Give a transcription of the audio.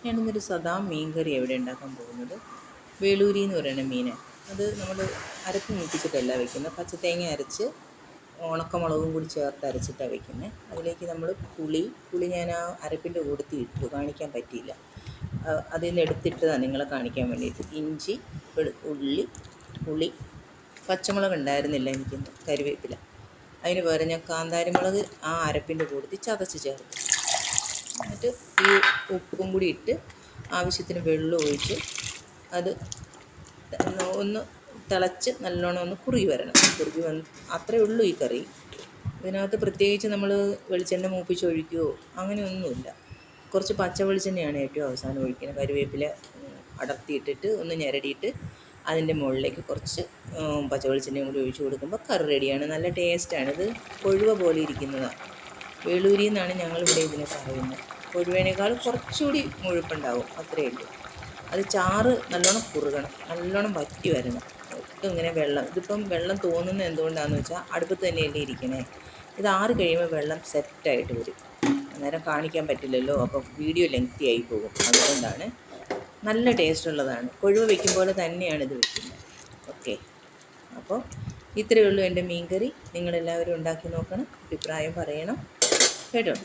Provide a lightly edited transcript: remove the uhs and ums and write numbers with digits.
ഞാനിന്നൊരു സദാ മീൻ കറി എവിടെ ഉണ്ടാക്കാൻ പോകുന്നത്. വേളൂരി എന്ന് പറയുന്ന മീൻ, അത് നമ്മൾ അരപ്പ് മൂപ്പിച്ചിട്ടല്ല വയ്ക്കുന്നത്. പച്ചത്തേങ്ങ അരച്ച് ഉണക്കമുളകും കൂടി ചേർത്ത് അരച്ചിട്ടാണ് വയ്ക്കുന്നത്. അതിലേക്ക് നമ്മൾ പുളി ഞാൻ ആ അരപ്പിൻ്റെ കൂട്ടത്തിൽ ഇട്ടു, കാണിക്കാൻ പറ്റിയില്ല. അതിൽ നിന്ന് എടുത്തിട്ടതാണ് നിങ്ങളെ കാണിക്കാൻ വേണ്ടിയിട്ട്. ഇഞ്ചി, ഉള്ളി, പുളി, പച്ചമുളക് ഉണ്ടായിരുന്നില്ല എനിക്കിന്ന്, കറിവേപ്പില. അതിന് പകരം ഞാൻ കാന്താരിമുളക് ആ അരപ്പിൻ്റെ കൂട്ടത്തിൽ ചതച്ച് ചേർക്കും. എന്നിട്ട് ഈ ഉപ്പും കൂടി ഇട്ട് ആവശ്യത്തിന് വെള്ളം ഒഴിച്ച് അത് ഒന്ന് തിളച്ച് നല്ലോണം ഒന്ന് കുറുകി വരണം. കുറുകി വന്ന് അത്രയേ ഉള്ളൂ ഈ കറി. ഇതിനകത്ത് പ്രത്യേകിച്ച് നമ്മൾ വെളിച്ചെണ്ണ മൂപ്പിച്ച് ഒഴിക്കുകയോ അങ്ങനെയൊന്നുമില്ല. കുറച്ച് പച്ച വെളിച്ചെണ്ണയാണ് ഏറ്റവും അവസാനം ഒഴിക്കുന്നത്. കറിവേപ്പില അടർത്തിയിട്ടിട്ട് ഒന്ന് ഞെരടിയിട്ട് അതിൻ്റെ മുകളിലേക്ക് കുറച്ച് പച്ച വെളിച്ചെണ്ണയും കൂടി ഒഴിച്ച് കൊടുക്കുമ്പോൾ കറി റെഡിയാണ്. നല്ല ടേസ്റ്റാണ്. ഇത് കൊഴുവ പോലെ ഇരിക്കുന്നതാണ്. വേളൂരി എന്നാണ് ഞങ്ങളിവിടെ ഇതിനെ പറയുന്നത്. കൊഴുവേനേക്കാൾ കുറച്ചുകൂടി മുഴുപ്പുണ്ടാവും, അത്രയേ ഉള്ളൂ. അത് ചാറ് നല്ലോണം കുറുകണം, നല്ലോണം വറ്റി വരണം. ഒട്ടും ഇങ്ങനെ ഇതിപ്പം വെള്ളം തോന്നുന്നത് എന്തുകൊണ്ടാണെന്ന് വെച്ചാൽ അടുപ്പത്ത് തന്നെയല്ലേ ഇരിക്കണേ. ഇത് ആറി കഴിയുമ്പോൾ വെള്ളം സെറ്റായിട്ട് വരും. അന്നേരം കാണിക്കാൻ പറ്റില്ലല്ലോ, അപ്പോൾ വീഡിയോ ലെങ്തി ആയി പോകും. അതുകൊണ്ടാണ്. നല്ല ടേസ്റ്റുള്ളതാണ്. കൊഴുവ വയ്ക്കും പോലെ തന്നെയാണ് ഇത് വയ്ക്കുന്നത്. ഓക്കെ, അപ്പോൾ ഇത്രയേ ഉള്ളൂ എൻ്റെ മീൻ കറി. നിങ്ങളെല്ലാവരും ഉണ്ടാക്കി നോക്കണം, അഭിപ്രായം പറയണം കേട്ടോ.